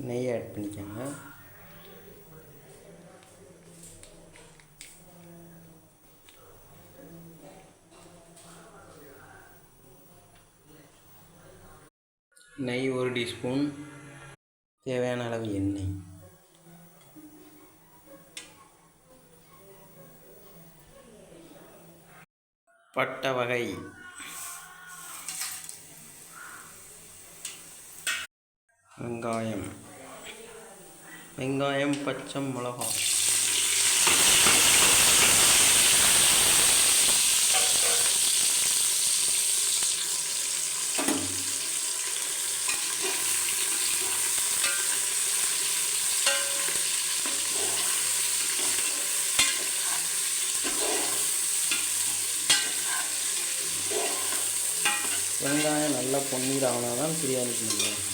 நெய் ஆட் பண்ணிக்கோங்க. நெய் 1 டீஸ்பூன். தேவையான அளவு எண்ணெய். பட்டை வகை. வெங்காயம், பச்சை மிளகாய். வெங்காயம் நல்லா பொன்னீர் ஆனால் தான் பிரியாணிக்கு நல்லா இருக்கும்.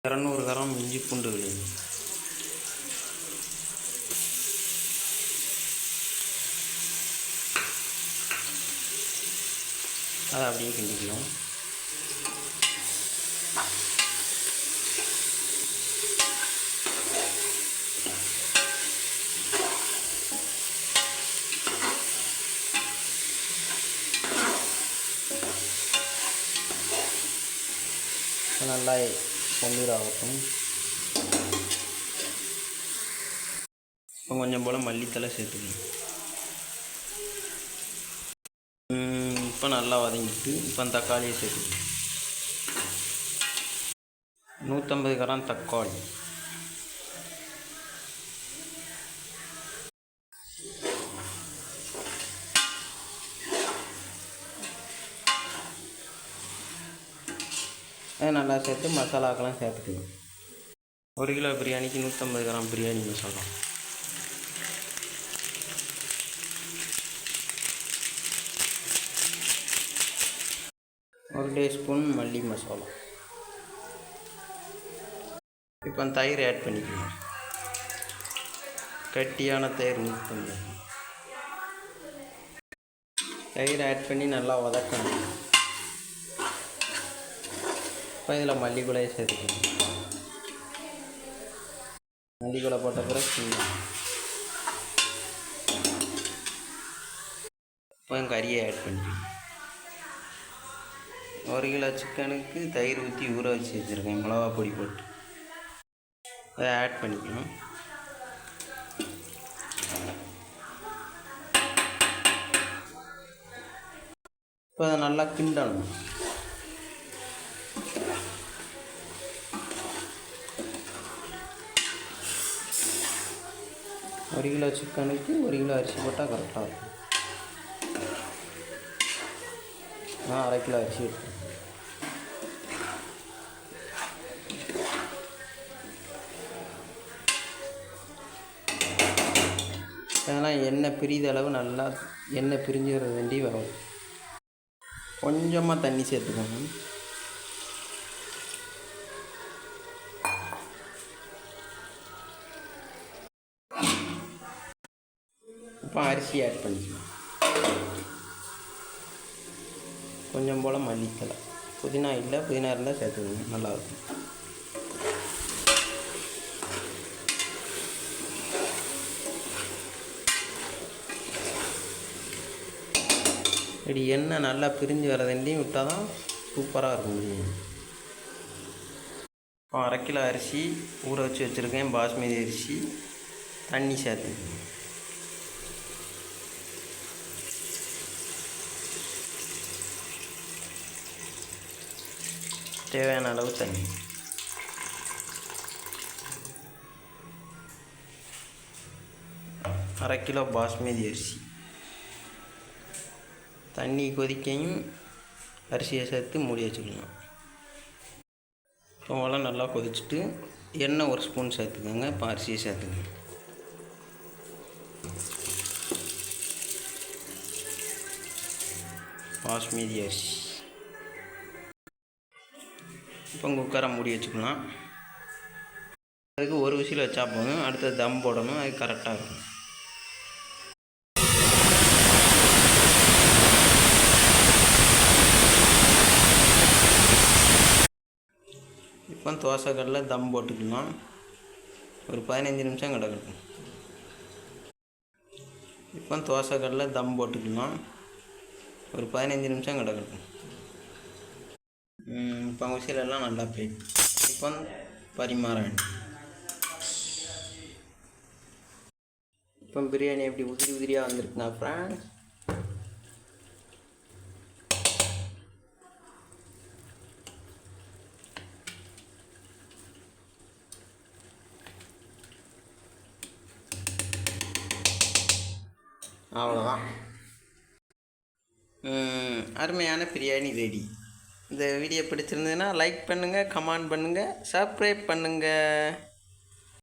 200 கிராம் இஞ்சி பூண்டு விழுது. அதை அப்படியே கிண்டிக்கலாம். நல்லா பொன்னீர் ஆகட்டும். இப்போ கொஞ்சம் போல் மல்லித்தலை சேர்த்துக்கணும். இப்போ நல்லா வதங்கிட்டு இப்போ தக்காளியை சேர்த்துக்கணும். 150 கிராம் தக்காளி. அதை நல்லா சேர்த்து மசாலாக்கெல்லாம் சேர்த்துக்கணும். 1 கிலோ பிரியாணிக்கு 150 கிராம் பிரியாணி மசாலா. ஒரு டீஸ்பூன் மல்லி மசாலா. இப்போ தயிர் ஆட் பண்ணிக்கலாம். கட்டியான தயிர் 150. தயிர் ஆட் பண்ணி நல்லா வதக்கணும். இப்போ இதில் மல்லிக்குலையை சேர்த்துக்கணும். மல்லிக்குலை போட்ட பிறகு இப்போ கறியை ஆட் பண்ணிக்கணும். 1 கிலோ சிக்கனுக்கு தயிர் ஊற்றி ஊற வச்சு வச்சுருக்கேன் மிளகா பொடி போட்டு. அதை ஆட் பண்ணிக்கணும். இப்போ அதை நல்லா கிண்டணும். ஒரு கிலோ சிக்கனுக்கு 1 கிலோ அரிசி போட்டால் கரெக்டாக இருக்கும். நான் 1/2 கிலோ அரிசி எடுத்தேன். அதெல்லாம் எண்ணெய் பிரித அளவு நல்லா எண்ணெய் பிரிஞ்சு வர வேண்டி வரும். கொஞ்சமாக தண்ணி சேர்த்துக்கோங்க. இப்போ அரிசி ஆட் பண்ணிக்கலாம். கொஞ்சம் போல் மல்லித்தலை. புதினா இல்லை, புதினா இருந்தால் சேர்த்துக்கணும், நல்லாயிருக்கும். இப்படி எண்ணெய் நல்லா பிரிஞ்சு வரதண்டையும் விட்டால் தான் சூப்பராக இருக்கும். இப்போ 1/2 கிலோ அரிசி ஊற வச்சு வச்சுருக்கேன், பாஸ்மதி அரிசி. தண்ணி சேர்த்துக்கணும். தேவையான அளவு தண்ணி. அரை கிலோ பாஸ்மதி அரிசி. தண்ணி கொதிக்கையும் அரிசியை சேர்த்து மூடி வச்சுக்கலாம். இப்போ நல்லா கொதிச்சுட்டு எண்ணெய் 1 ஸ்பூன் சேர்த்துக்கோங்க. இப்போ அரிசியை சேர்த்துக்கோங்க. பாஸ்மதி அரிசி. இப்போ குக்கரை மூடி வச்சுக்கலாம். அதுக்கு 1 விசில் வச்சா போதும். அடுத்தது தம் போடணும், அது கரெக்டாக இருக்கும். இப்போ தோசைக்கல்லில் தம் போட்டுக்கலாம். ஒரு 15 நிமிஷம் கிடக்கட்டும். இப்போ தோசைக்கல்லில் தம் போட்டுக்கலாம். ஒரு 15 நிமிஷம் கிடக்கட்டும். இப்போ விசிலெல்லாம் நல்லா போயிட்டு இப்போ பரிமாற வேண்டும். இப்போ பிரியாணி எப்படி உதிரியாக வந்திருக்குண்ணா ஃப்ரெண்ட்ஸ். அவ்வளோதான். அருமையான பிரியாணி ரெடி. இந்த வீடியோ பிடிச்சிருந்ததுன்னா லைக் பண்ணுங்கள், கமெண்ட் பண்ணுங்கள், சப்ஸ்கிரைப் பண்ணுங்கள்.